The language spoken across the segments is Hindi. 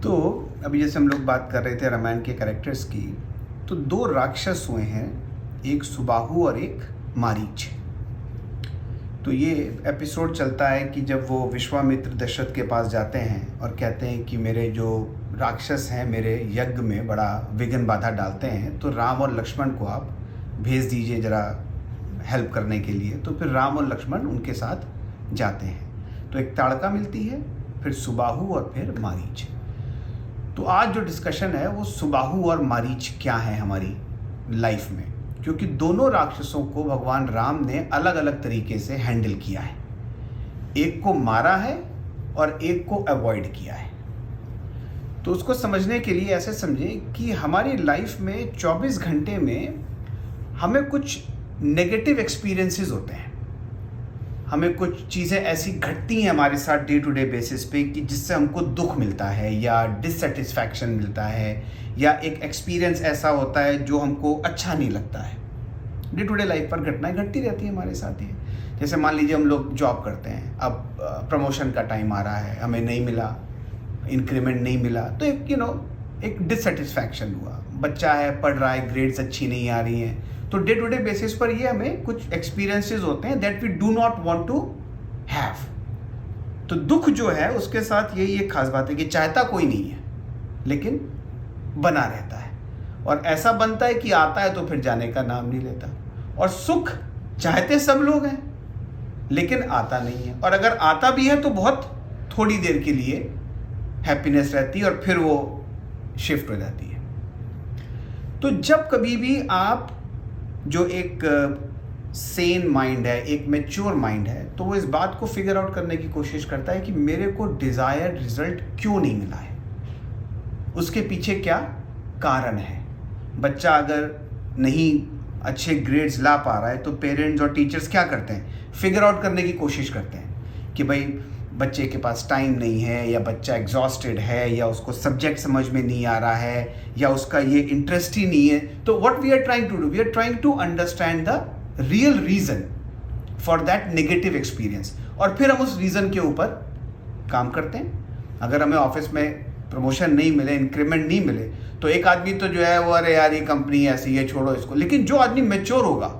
तो अभी जैसे हम लोग बात कर रहे थे रामायण के कैरेक्टर्स की, तो दो राक्षस हुए हैं, एक सुबाहु और एक मारीच। तो ये एपिसोड चलता है कि जब वो विश्वामित्र दशरथ के पास जाते हैं और कहते हैं कि मेरे जो राक्षस हैं मेरे यज्ञ में बड़ा विघ्न बाधा डालते हैं, तो राम और लक्ष्मण को आप भेज दीजिए ज़रा हेल्प करने के लिए। तो फिर राम और लक्ष्मण उनके साथ जाते हैं, तो एक ताड़का मिलती है, फिर सुबाहु और फिर मारीच। तो आज जो डिस्कशन है वो सुबाहु और मारीच क्या है हमारी लाइफ में, क्योंकि दोनों राक्षसों को भगवान राम ने अलग अलग तरीके से हैंडल किया है। एक को मारा है और एक को अवॉइड किया है। तो उसको समझने के लिए ऐसे समझें कि हमारी लाइफ में 24 घंटे में हमें कुछ नेगेटिव एक्सपीरियंसेस होते हैं, हमें कुछ चीज़ें ऐसी घटती हैं हमारे साथ डे टू डे बेसिस पे कि जिससे हमको दुख मिलता है या डिससेटिस्फैक्शन मिलता है या एक एक्सपीरियंस ऐसा होता है जो हमको अच्छा नहीं लगता है। डे टू डे लाइफ पर घटनाएं घटती रहती हैं हमारे साथ ही। जैसे मान लीजिए हम लोग जॉब करते हैं, अब प्रमोशन का टाइम आ रहा है, हमें नहीं मिला, इंक्रीमेंट नहीं मिला, तो एक डिससेटिस्फैक्शन हुआ। बच्चा है, पढ़ रहा है, ग्रेड्स अच्छी नहीं आ रही हैं, तो डे टू डे बेसिस पर ये हमें कुछ एक्सपीरियंसेस होते हैं that we do not want to have. तो दुख जो है उसके साथ यही एक खास बात है कि चाहता कोई नहीं है लेकिन बना रहता है, और ऐसा बनता है कि आता है तो फिर जाने का नाम नहीं लेता। और सुख चाहते सब लोग हैं लेकिन आता नहीं है, और अगर आता भी है तो बहुत थोड़ी देर के लिए हैप्पीनेस रहती है और फिर वो शिफ्ट हो जाती है। तो जब कभी भी आप जो एक सेन माइंड है, एक मैच्योर माइंड है, तो वो इस बात को फिगर आउट करने की कोशिश करता है कि मेरे को डिज़ायर्ड रिजल्ट क्यों नहीं मिला है, उसके पीछे क्या कारण है। बच्चा अगर नहीं अच्छे ग्रेड्स ला पा रहा है तो पेरेंट्स और टीचर्स क्या करते हैं, फिगर आउट करने की कोशिश करते हैं कि भाई बच्चे के पास टाइम नहीं है, या बच्चा एग्जॉस्टेड है, या उसको सब्जेक्ट समझ में नहीं आ रहा है, या उसका ये इंटरेस्ट ही नहीं है। तो what we are trying to do, we are trying to understand the real reason for that negative experience, और फिर हम उस रीज़न के ऊपर काम करते हैं। अगर हमें ऑफिस में प्रमोशन नहीं मिले, इंक्रीमेंट नहीं मिले, तो एक आदमी तो जो है वो अरे यार ये कंपनी ऐसी है, छोड़ो इसको। लेकिन जो आदमी मैच्योर होगा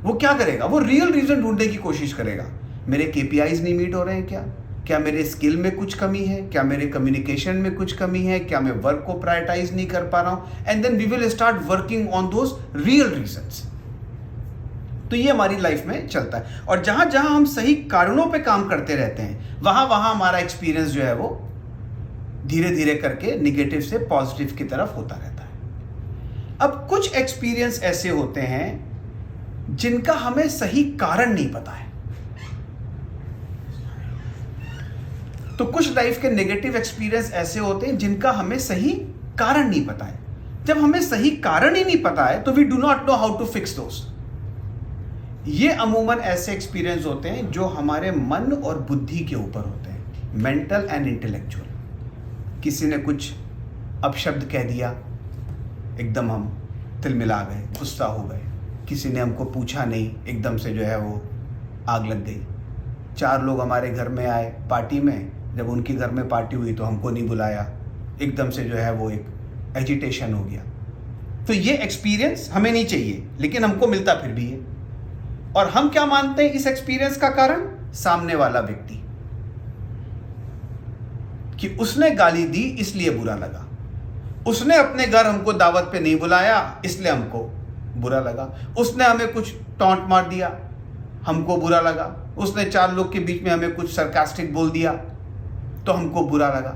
वो क्या करेगा, वो रियल रीज़न ढूंढने की कोशिश करेगा। मेरे KPIs नहीं मीट हो रहे हैं, क्या मेरे स्किल में कुछ कमी है, क्या मेरे कम्युनिकेशन में कुछ कमी है, क्या मैं वर्क को प्रायोरिटाइज नहीं कर पा रहा हूं, and then we will start working on those real reasons. तो ये हमारी लाइफ में चलता है, और जहां जहां हम सही कारणों पे काम करते रहते हैं वहां वहां हमारा एक्सपीरियंस जो है वो धीरे धीरे करके निगेटिव से पॉजिटिव की तरफ होता रहता है। अब कुछ एक्सपीरियंस ऐसे होते हैं जिनका हमें सही कारण नहीं पता है। तो कुछ लाइफ के नेगेटिव एक्सपीरियंस ऐसे होते हैं जिनका हमें सही कारण नहीं पता है। जब हमें सही कारण ही नहीं पता है तो we do not know how to fix दोस। ये अमूमन ऐसे एक्सपीरियंस होते हैं जो हमारे मन और बुद्धि के ऊपर होते हैं, मेंटल एंड इंटेलेक्चुअल। किसी ने कुछ अपशब्द कह दिया, एकदम हम तिलमिला गए, गुस्सा हो गए। किसी ने हमको पूछा नहीं, एकदम से जो है वो आग लग गई। 4 लोग हमारे घर में आए पार्टी में, जब उनके घर में पार्टी हुई तो हमको नहीं बुलाया, एकदम से जो है वो एक एजिटेशन हो गया। तो ये एक्सपीरियंस हमें नहीं चाहिए लेकिन हमको मिलता फिर भी है, और हम क्या मानते हैं इस एक्सपीरियंस का कारण, सामने वाला व्यक्ति, कि उसने गाली दी इसलिए बुरा लगा, उसने अपने घर हमको दावत पे नहीं बुलाया इसलिए हमको बुरा लगा, उसने हमें कुछ टॉन्ट मार दिया हमको बुरा लगा, उसने 4 लोग के बीच में हमें कुछ सरकास्टिक बोल दिया तो हमको बुरा लगा।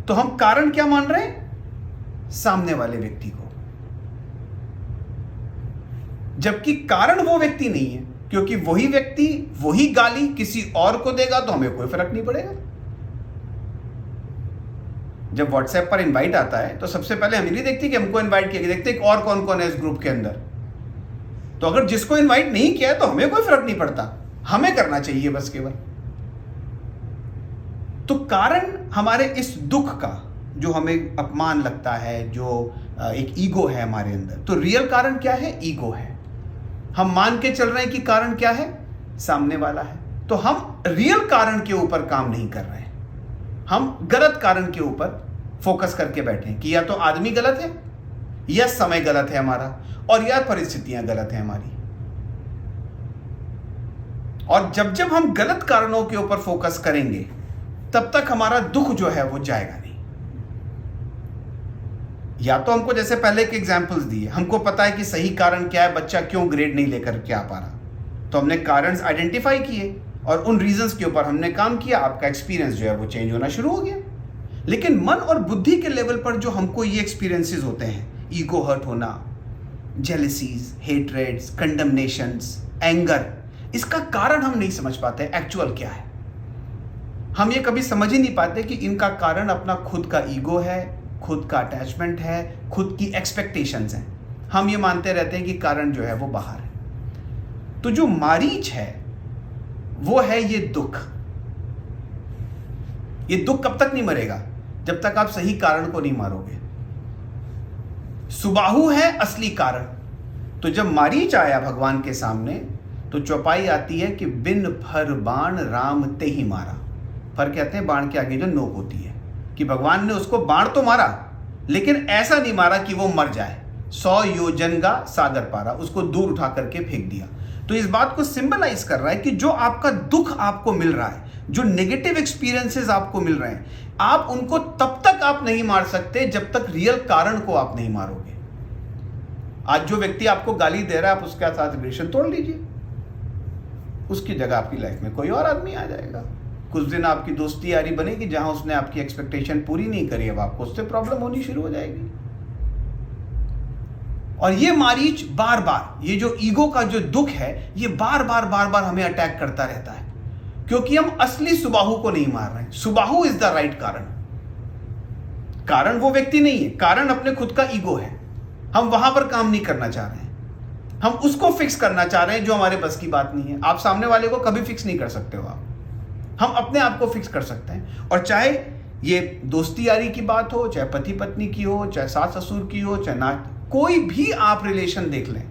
तो हम कारण क्या मान रहे हैं, सामने वाले व्यक्ति को, जबकि कारण वो व्यक्ति नहीं है, क्योंकि वही व्यक्ति वही गाली किसी और को देगा तो हमें कोई फर्क नहीं पड़ेगा। जब व्हाट्सएप पर इनवाइट आता है तो सबसे पहले हम नहीं देखते कि हमको इनवाइट किया, देखते कि और कौन कौन है इस ग्रुप के अंदर। तो अगर जिसको इनवाइट नहीं किया है तो हमें कोई फर्क नहीं पड़ता, हमें करना चाहिए बस केवल। तो कारण हमारे इस दुख का, जो हमें अपमान लगता है, जो एक ईगो है हमारे अंदर, तो रियल कारण क्या है, ईगो है। हम मान के चल रहे हैं कि कारण क्या है, सामने वाला है। तो हम रियल कारण के ऊपर काम नहीं कर रहे हैं, हम गलत कारण के ऊपर फोकस करके बैठे कि या तो आदमी गलत है, या समय गलत है हमारा, और या परिस्थितियां गलत है हमारी। और जब जब हम गलत कारणों के ऊपर फोकस करेंगे तब तक हमारा दुख जो है वो जाएगा नहीं। या तो हमको, जैसे पहले के एग्जांपल्स दिए, हमको पता है कि सही कारण क्या है, बच्चा क्यों ग्रेड नहीं लेकर के आ पा रहा, तो हमने कारण आइडेंटिफाई किए और उन रीजंस के ऊपर हमने काम किया, आपका एक्सपीरियंस जो है वो चेंज होना शुरू हो गया। लेकिन मन और बुद्धि के लेवल पर जो हमको ये एक्सपीरियंसेस होते हैं, ईगो हर्ट होना, जेलसीज, हेट्रेड्स, कंडमनेशंस, एंगर, इसका कारण हम नहीं समझ पाते एक्चुअल क्या है। हम ये कभी समझ ही नहीं पाते कि इनका कारण अपना खुद का ईगो है, खुद का अटैचमेंट है, खुद की एक्सपेक्टेशंस हैं। हम ये मानते रहते हैं कि कारण जो है वो बाहर है। तो जो मारीच है वो है ये दुख। ये दुख कब तक नहीं मरेगा? जब तक आप सही कारण को नहीं मारोगे। सुबाहु है असली कारण। तो जब मारीच आया भगवान के सामने तो चौपाई आती है कि बिन फर बाण राम ते ही मारा। फर कहते हैं बाण के आगे जो नोक होती है, कि भगवान ने उसको बाण तो मारा लेकिन ऐसा नहीं मारा कि वो मर जाए। 100 योजन का सागर पारा, उसको दूर उठा करके फेंक दिया। तो इस बात को सिंबलाइज कर रहा है कि जो आपका दुख आपको मिल रहा है, जो नेगेटिव एक्सपीरियंसेस आपको मिल रहे हैं, आप उनको तब तक आप नहीं मार सकते जब तक रियल कारण को आप नहीं मारोगे। आज जो व्यक्ति आपको गाली दे रहा है, आप उसके साथ रिलेशन तोड़ लीजिए, उसकी जगह आपकी लाइफ में कोई और आदमी आ जाएगा। कुछ दिन आपकी दोस्ती यारी बनेगी, जहां उसने आपकी एक्सपेक्टेशन पूरी नहीं करी, अब आपको उससे प्रॉब्लम होनी शुरू हो जाएगी। और ये मारीच बार बार, ये जो ईगो का जो दुख है, ये बार बार हमें अटैक करता रहता है, क्योंकि हम असली सुबाहु को नहीं मार रहे हैं। सुबाहु इज द राइट कारण। कारण वो व्यक्ति नहीं है, कारण अपने खुद का ईगो है। हम वहां पर काम नहीं करना चाह रहे हैं, हम उसको फिक्स करना चाह रहे हैं जो हमारे बस की बात नहीं है। आप सामने वाले को कभी फिक्स नहीं कर सकते हो आप, हम अपने आप को फिक्स कर सकते हैं। और चाहे ये दोस्ती यारी की बात हो, चाहे पति पत्नी की हो, चाहे सास ससुर की हो, चाहे ना, कोई भी आप रिलेशन देख लें,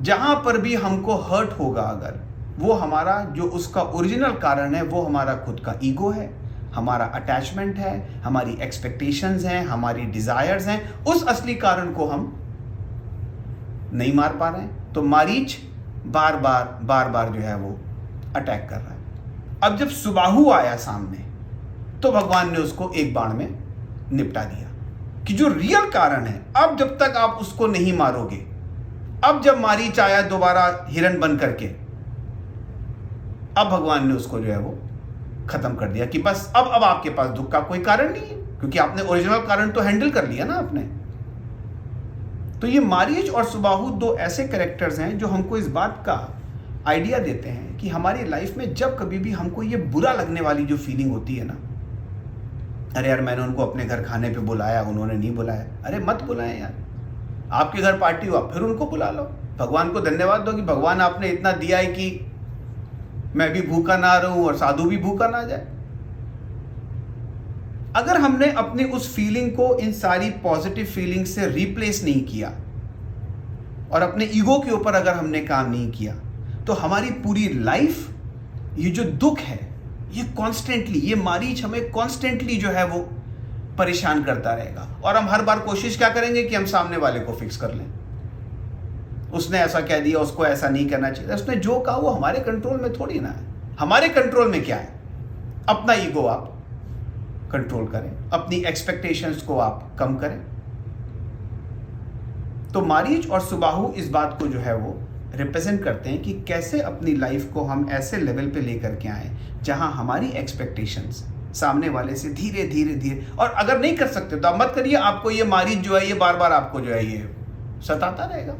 जहां पर भी हमको हर्ट होगा, अगर वो हमारा जो उसका ओरिजिनल कारण है वो हमारा खुद का ईगो है, हमारा अटैचमेंट है, हमारी एक्सपेक्टेशंस हैं, हमारी डिजायर्स हैं, उस असली कारण को हम नहीं मार पा रहे हैं। तो मारीच बार बार जो है वो अटैक कर रहा है। अब जब सुबाहु आया सामने तो भगवान ने उसको एक बाण में निपटा दिया कि जो रियल कारण है, अब जब तक आप उसको नहीं मारोगे, अब जब मारीच आया दोबारा हिरण बन करके, अब भगवान ने उसको जो है वो खत्म कर दिया कि बस अब आपके पास दुख का कोई कारण नहीं है, क्योंकि आपने ओरिजिनल कारण तो हैंडल कर लिया ना आपने। तो ये मारीच और सुबाहु दो ऐसे कैरेक्टर्स हैं जो हमको इस बात का आइडिया देते हैं कि हमारी लाइफ में जब कभी भी हमको ये बुरा लगने वाली जो फीलिंग होती है ना, अरे यार मैंने उनको अपने घर खाने पे बुलाया, उन्होंने नहीं बुलाया, अरे मत बुलाएं यार। आपके घर पार्टी हुआ, फिर उनको बुला लो। भगवान को धन्यवाद दो कि भगवान आपने इतना दिया है कि मैं भी भूखा ना रहूं और साधु भी भूखा ना जाए। अगर हमने अपनी उस फीलिंग को इन सारी पॉजिटिव फीलिंग से रिप्लेस नहीं किया और अपने ईगो के ऊपर अगर हमने काम नहीं किया, तो हमारी पूरी लाइफ, ये जो दुख है, ये कॉन्स्टेंटली, ये मारीच हमें कॉन्स्टेंटली जो है वो परेशान करता रहेगा। और हम हर बार कोशिश क्या करेंगे कि हम सामने वाले को फिक्स कर लें। उसने ऐसा कह दिया, उसको ऐसा नहीं करना चाहिए, उसने जो कहा वो हमारे कंट्रोल में थोड़ी ना है। हमारे कंट्रोल में क्या है? अपना ईगो आप कंट्रोल करें, अपनी एक्सपेक्टेशंस को आप कम करें। तो मारीच और सुबाहु इस बात को जो है वो रिप्रेजेंट करते हैं कि कैसे अपनी लाइफ को हम ऐसे लेवल पे लेकर के आए जहां हमारी एक्सपेक्टेशंस सामने वाले से धीरे धीरे, और अगर नहीं कर सकते तो आप मत करिए, आपको ये मारीच जो है ये बार बार आपको जो है ये सताता रहेगा।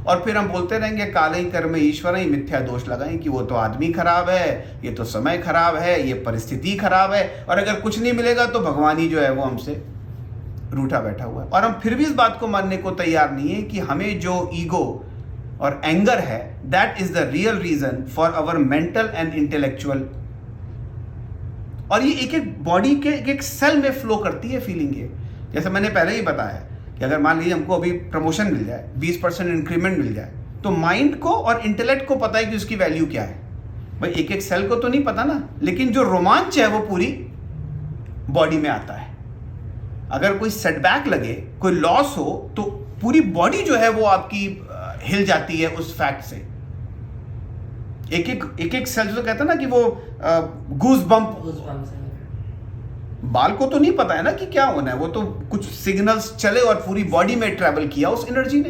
और फिर हम बोलते रहेंगे काले कर्म ईश्वर ही, मिथ्या दोष लगाएं कि वो तो आदमी खराब है, ये तो समय खराब है, ये परिस्थिति खराब है, और अगर कुछ नहीं मिलेगा तो भगवान ही जो है वो हमसे रूठा बैठा हुआ है। और हम फिर भी इस बात को मानने को तैयार नहीं है कि हमें जो ईगो और एंगर है, that is the real reason for our mental and intellectual. और ये एक एक बॉडी के एक सेल में फ्लो करती है फीलिंग। ये जैसे मैंने पहले ही बताया कि अगर मान लीजिए हमको अभी प्रमोशन मिल जाए, 20% इंक्रीमेंट मिल जाए, तो माइंड को और इंटेलेक्ट को पता है कि उसकी वैल्यू क्या है। भाई एक एक सेल को तो नहीं पता ना, लेकिन जो रोमांच है वो पूरी बॉडी में आता है। अगर कोई सेटबैक लगे, कोई लॉस हो, तो पूरी बॉडी जो है वो आपकी हिल जाती है उस फैक्ट से। एक सेल जो कहते हैं ना कि वो गूज बम्प, बाल को तो नहीं पता है ना कि क्या होना है, वो तो कुछ सिग्नल्स चले और पूरी बॉडी में ट्रैवल किया उस एनर्जी ने।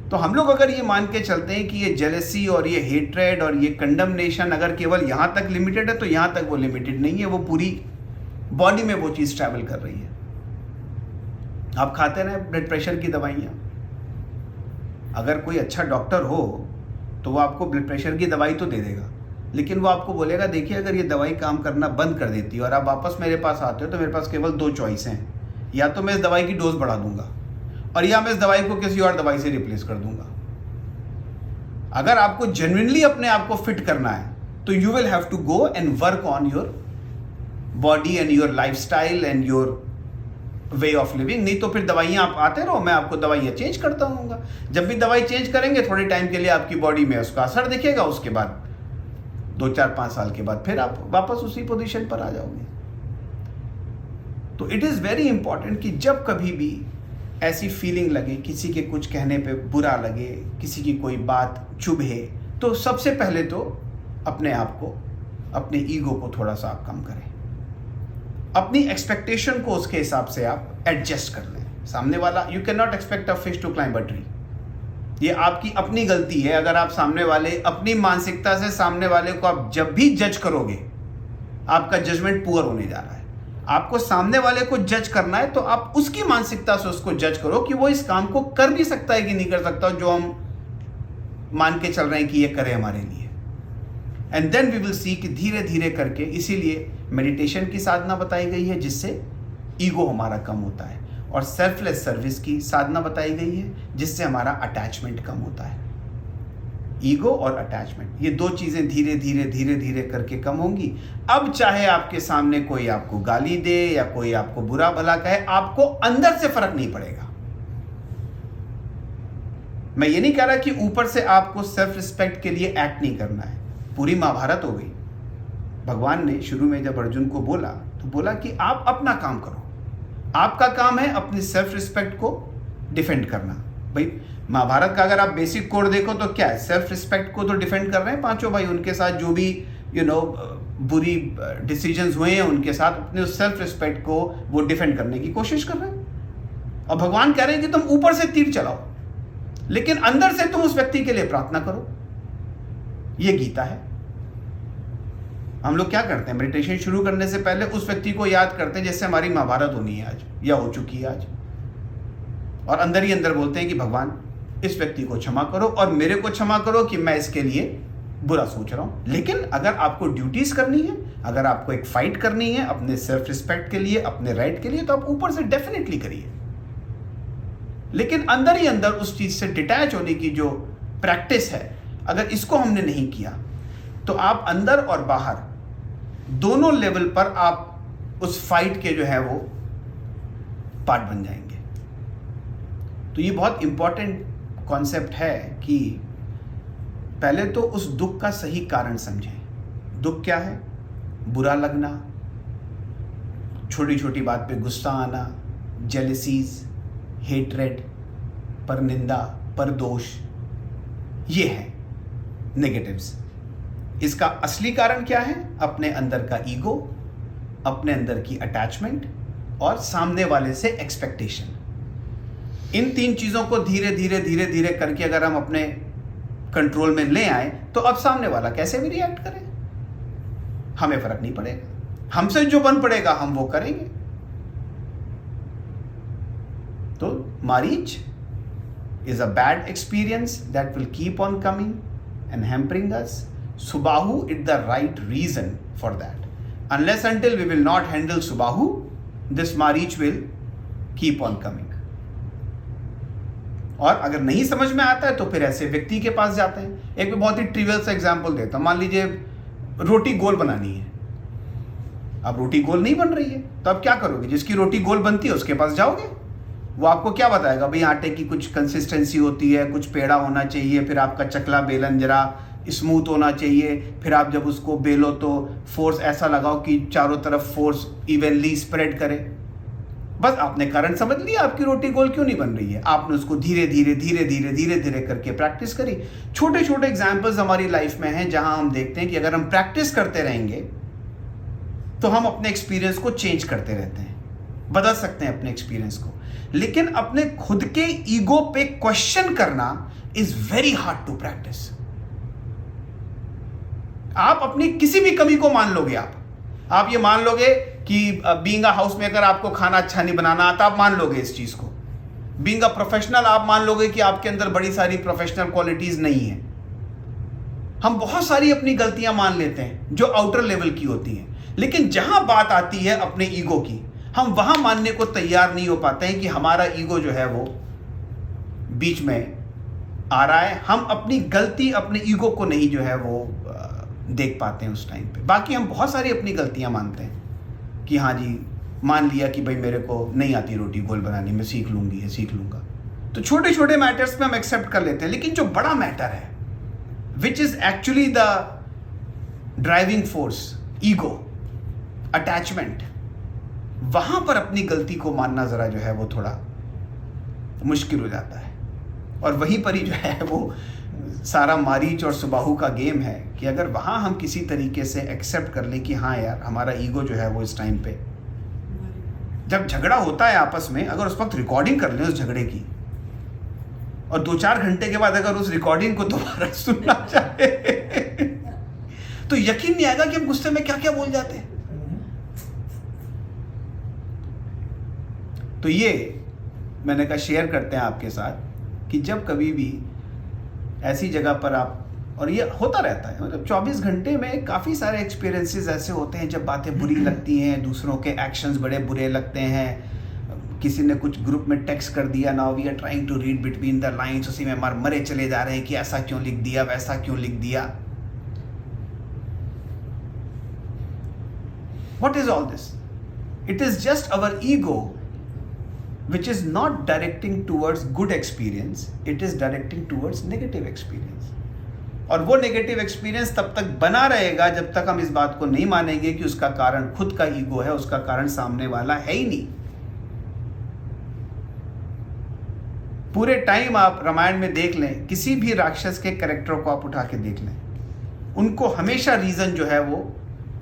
तो हम लोग अगर ये मान के चलते हैं कि ये जेलेसी और ये हेट्रेड और ये कंडमनेशन अगर केवल यहां तक लिमिटेड है, तो यहां तक वो लिमिटेड नहीं है, वो पूरी बॉडी में वो चीज ट्रैवल कर रही है। आप खाते रहे ब्लड प्रेशर की दवाइयां, अगर कोई अच्छा डॉक्टर हो तो वो आपको ब्लड प्रेशर की दवाई तो दे देगा, लेकिन वो आपको बोलेगा देखिए अगर ये दवाई काम करना बंद कर देती है और आप वापस मेरे पास आते हो तो मेरे पास केवल 2 चॉइस हैं, या तो मैं इस दवाई की डोज बढ़ा दूंगा और या मैं इस दवाई को किसी और दवाई से रिप्लेस कर दूंगा। अगर आपको जेन्युइनली अपने आप को फिट करना है तो you will have to go and work on your body and your lifestyle and your way of living. नहीं तो फिर दवाइयां आप आते रहो, मैं आपको दवाइयां चेंज करता रहूंगा। जब भी दवाई चेंज करेंगे थोड़े टाइम के लिए आपकी बॉडी में उसका असर दिखेगा, उसके बाद 2, 4, 5 साल के बाद फिर आप वापस उसी पोजीशन पर आ जाओगे। तो इट इज वेरी इंपॉर्टेंट कि जब कभी भी ऐसी फीलिंग लगे, किसी के कुछ कहने पे बुरा लगे, किसी की कोई बात चुभे, तो सबसे पहले तो अपने आप को, अपने ईगो को थोड़ा सा आप कम करें, अपनी एक्सपेक्टेशन को उसके हिसाब से आप एडजस्ट कर लें। सामने वाला, you can not expect a fish to climb a tree, ये आपकी अपनी गलती है। अगर आप सामने वाले अपनी मानसिकता से सामने वाले को आप जब भी जज करोगे, आपका जजमेंट पुअर होने जा रहा है। आपको सामने वाले को जज करना है तो आप उसकी मानसिकता से उसको जज करो कि वो इस काम को कर भी सकता है कि नहीं कर सकता, जो हम मान के चल रहे हैं कि ये करे हमारे लिए। And then we will see कि धीरे धीरे करके, इसीलिए मेडिटेशन की साधना बताई गई है जिससे ईगो हमारा कम होता है, और सेल्फलेस सर्विस की साधना बताई गई है जिससे हमारा अटैचमेंट कम होता है। ईगो और अटैचमेंट, ये 2 चीजें धीरे धीरे धीरे धीरे करके कम होंगी। अब चाहे आपके सामने कोई आपको गाली दे या कोई आपको बुरा भला कहे, आपको अंदर से फर्क नहीं पड़ेगा। मैं ये नहीं कह रहा कि ऊपर से आपको सेल्फ रिस्पेक्ट के लिए एक्ट नहीं करना है। पूरी महाभारत हो गई, भगवान ने शुरू में जब अर्जुन को बोला तो बोला कि आप अपना काम करो, आपका काम है अपनी सेल्फ रिस्पेक्ट को डिफेंड करना। भाई महाभारत का अगर आप बेसिक कोड देखो तो क्या है, सेल्फ रिस्पेक्ट को तो डिफेंड कर रहे हैं पांचों भाई, उनके साथ जो भी बुरी डिसीजंस हुए हैं उनके साथ अपने सेल्फ रिस्पेक्ट को वो डिफेंड करने की कोशिश कर रहे हैं। और भगवान कह रहे हैं कि तुम ऊपर से तीर चलाओ लेकिन अंदर से तुम उस व्यक्ति के लिए प्रार्थना करो। ये गीता है। हम लोग क्या करते हैं, मेडिटेशन शुरू करने से पहले उस व्यक्ति को याद करते हैं जैसे हमारी महाभारत होनी है आज या हो चुकी है आज, और अंदर ही अंदर बोलते हैं कि भगवान इस व्यक्ति को क्षमा करो और मेरे को क्षमा करो कि मैं इसके लिए बुरा सोच रहा हूं। लेकिन अगर आपको ड्यूटीज करनी है, अगर आपको एक फाइट करनी है अपने सेल्फ रिस्पेक्ट के लिए, अपने राइट के लिए, तो आप ऊपर से डेफिनेटली करिए, लेकिन अंदर ही अंदर उस चीज से डिटैच होने की जो प्रैक्टिस है, अगर इसको हमने नहीं किया तो आप अंदर और बाहर दोनों लेवल पर आप उस फाइट के जो है वो पार्ट बन जाएंगे। तो ये बहुत इंपॉर्टेंट कॉन्सेप्ट है कि पहले तो उस दुख का सही कारण समझें। दुख क्या है? बुरा लगना, छोटी छोटी बात पे गुस्सा आना, जेलसीज, हेट्रेड, पर निंदा, पर दोष, ये है नेगेटिव्स। इसका असली कारण क्या है? अपने अंदर का ईगो, अपने अंदर की अटैचमेंट और सामने वाले से एक्सपेक्टेशन। इन 3 चीजों को धीरे धीरे धीरे धीरे करके अगर हम अपने कंट्रोल में ले आए तो अब सामने वाला कैसे भी रिएक्ट करे हमें फर्क नहीं पड़ेगा। हमसे जो बन पड़ेगा हम वो करेंगे। तो Marich is a bad experience that will keep on coming and hampering us. Subahu is the right reason for that. Unless until we will not handle Subahu, this Marich will keep on coming. और अगर नहीं समझ में आता है तो फिर ऐसे व्यक्ति के पास जाते हैं। एक बहुत ही ट्रिवियल सा एग्जांपल देता हूं। मान लीजिए रोटी गोल बनानी है, अब रोटी गोल नहीं बन रही है तो अब क्या करोगे? जिसकी रोटी गोल बनती है उसके पास जाओगे, वो आपको क्या बताएगा? भाई आटे की कुछ कंसिस्टेंसी होती है, कुछ पेड़ा होना चाहिए, फिर आपका चकला बेलन जरा स्मूथ होना चाहिए। फिर आप जब उसको बेलो तो फोर्स ऐसा लगाओ कि चारों तरफ फोर्स इवनली स्प्रेड करे। बस आपने कारण समझ लिया, आपकी रोटी गोल क्यों नहीं बन रही है। आपने उसको धीरे धीरे धीरे धीरे धीरे धीरे करके प्रैक्टिस करी। छोटे छोटे एग्जाम्पल्स हमारी लाइफ में हैं जहां हम देखते हैं कि अगर हम प्रैक्टिस करते रहेंगे तो हम अपने एक्सपीरियंस को चेंज करते रहते हैं, बदल सकते हैं अपने एक्सपीरियंस को। लेकिन अपने खुद के ईगो पे क्वेश्चन करना is very hard to practise. आप अपनी किसी भी कमी को मान लोगे, आप ये मान लोगे कि बीइंग अ हाउस मेकर आपको खाना अच्छा नहीं बनाना आता, आप मान लोगे इस चीज को। बीइंग अ प्रोफेशनल आप मान लोगे कि आपके अंदर बड़ी सारी प्रोफेशनल क्वालिटीज नहीं है। हम बहुत सारी अपनी गलतियां मान लेते हैं जो आउटर लेवल की होती हैं, लेकिन जहां बात आती है अपने ईगो की, हम वहां मानने को तैयार नहीं हो पाते हैं कि हमारा ईगो जो है वो बीच में आ रहा है। हम अपनी गलती, अपने ईगो को नहीं जो है वो देख पाते हैं उस टाइम पे। बाकी हम बहुत सारी अपनी गलतियां मानते हैं कि हाँ जी, मान लिया कि भाई मेरे को नहीं आती रोटी गोल बनानी, मैं सीख लूंगी, सीख लूंगा। तो छोटे छोटे मैटर्स में हम एक्सेप्ट कर लेते हैं, लेकिन जो बड़ा मैटर है which is actually the driving force, ego, attachment, वहां पर अपनी गलती को मानना जरा जो है वो थोड़ा मुश्किल हो जाता है। और वहीं पर ही जो है वो सारा मारीच और सुबाहु का गेम है कि अगर वहां हम किसी तरीके से एक्सेप्ट कर लें कि हाँ यार, हमारा ईगो जो है वो इस टाइम पे, जब झगड़ा होता है आपस में, अगर उस वक्त रिकॉर्डिंग कर लें उस झगड़े की और 2-4 घंटे के बाद अगर उस रिकॉर्डिंग को दोबारा सुनना चाहे तो यकीन नहीं आएगा कि हम गुस्से में क्या क्या बोल जाते हैं। तो ये मैंने कहा शेयर करते हैं आपके साथ कि जब कभी भी ऐसी जगह पर आप, और ये होता रहता है, मतलब 24 घंटे में काफ़ी सारे एक्सपीरियंसेस ऐसे होते हैं जब बातें बुरी लगती हैं, दूसरों के एक्शंस बड़े बुरे लगते हैं। किसी ने कुछ ग्रुप में टेक्स्ट कर दिया, now we are trying to read between the lines, उसी में मरे चले जा रहे हैं कि ऐसा क्यों लिख दिया, वैसा क्यों लिख दिया। What is all this? It is just our ego which is not directing towards good experience, it is directing towards negative experience. और वो नेगेटिव एक्सपीरियंस तब तक बना रहेगा जब तक हम इस बात को नहीं मानेंगे कि उसका कारण खुद का ईगो है, उसका कारण सामने वाला है ही नहीं। पूरे टाइम आप रामायण में देख लें, किसी भी राक्षस के कैरेक्टर को आप उठा के देख लें, उनको हमेशा रीजन जो है वो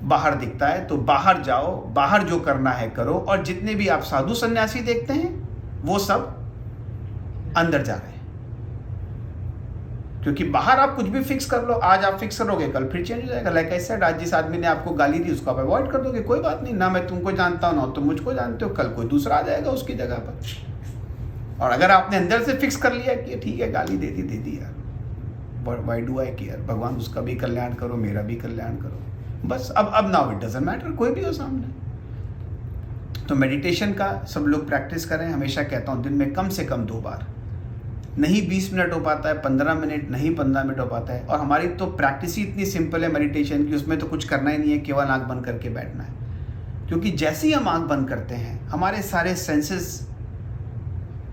बाहर दिखता है। तो बाहर जाओ, बाहर जो करना है करो। और जितने भी आप साधु सन्यासी देखते हैं वो सब अंदर जा रहे हैं, क्योंकि बाहर आप कुछ भी फिक्स कर लो, आज आप फिक्स करोगे कल फिर चेंज हो जाएगा। लाइक आई सेड, आज जिस आदमी ने आपको गाली दी उसको आप अवॉइड कर दोगे, कोई बात नहीं, ना मैं तुमको जानता हूं ना तुम मुझको जानते हो, कल कोई दूसरा आ जाएगा उसकी जगह पर। और अगर आपने अंदर से फिक्स कर लिया कि ठीक है गाली दे दी यार, व्हाई डू आई केयर, भगवान उसका भी कल्याण करो, मेरा भी कल्याण करो, बस अब नाउ इट डजंट मैटर, कोई भी हो सामने। तो मेडिटेशन का सब लोग प्रैक्टिस करें। हमेशा कहता हूँ दिन में कम से कम 2 बार, नहीं 20 मिनट हो पाता है, 15 मिनट, नहीं 15 मिनट हो पाता है। और हमारी तो प्रैक्टिस ही इतनी सिंपल है मेडिटेशन की, उसमें तो कुछ करना ही नहीं है, केवल आंख बंद करके बैठना है। क्योंकि जैसे ही हम आंख बंद करते हैं, हमारे सारे सेंसेस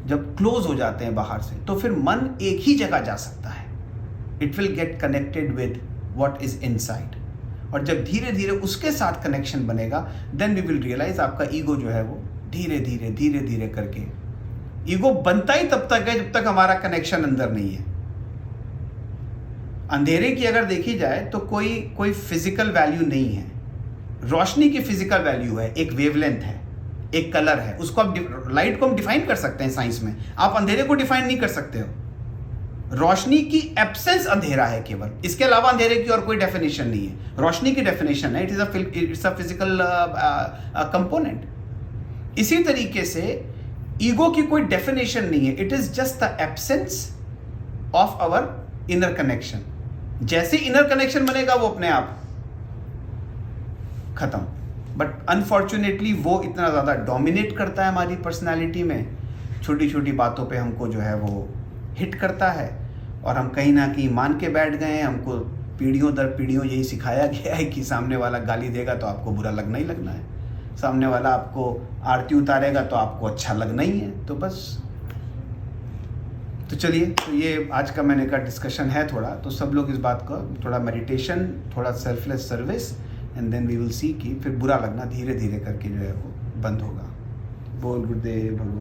जब क्लोज हो जाते हैं बाहर से, तो फिर मन एक ही जगह जा सकता है। It will get connected with what is inside. और जब धीरे धीरे उसके साथ कनेक्शन बनेगा, देन वी विल रियलाइज आपका ईगो जो है वो धीरे धीरे धीरे धीरे करके, ईगो बनता ही तब तक है जब तक हमारा कनेक्शन अंदर नहीं है। अंधेरे की अगर देखी जाए तो कोई फिजिकल वैल्यू नहीं है। रोशनी की फिजिकल वैल्यू है, एक वेवलेंथ है, एक कलर है, उसको आप लाइट को हम डिफाइन कर सकते हैं साइंस में। आप अंधेरे को डिफाइन नहीं कर सकते हो। रोशनी की एब्सेंस अंधेरा है केवल, इसके अलावा अंधेरे की और कोई डेफिनेशन नहीं है। रोशनी की डेफिनेशन है इट्स अ फिजिकल कंपोनेंट। इसी तरीके से ईगो की कोई डेफिनेशन नहीं है, it is just the absence of our inner connection. जैसे इनर कनेक्शन बनेगा वो अपने आप खत्म। बट अनफॉर्चुनेटली वो इतना ज़्यादा डोमिनेट करता है हमारी पर्सनैलिटी में, छोटी छोटी बातों पे हमको जो है वो हिट करता है, और हम कहीं ना कहीं मान के बैठ गए हैं। हमको पीढ़ियों दर पीढ़ियों यही सिखाया गया है कि सामने वाला गाली देगा तो आपको बुरा लगना ही लगना है, सामने वाला आपको आरती उतारेगा तो आपको अच्छा लगना ही है। तो बस तो चलिए, तो ये आज का मैंने का डिस्कशन है थोड़ा, तो सब लोग इस बात को थोड़ा मेडिटेशन, थोड़ा selfless service, and then we will see कि फिर बुरा लगना धीरे धीरे करके जो है वो बंद होगा। बोल गुरुदेव भगवान।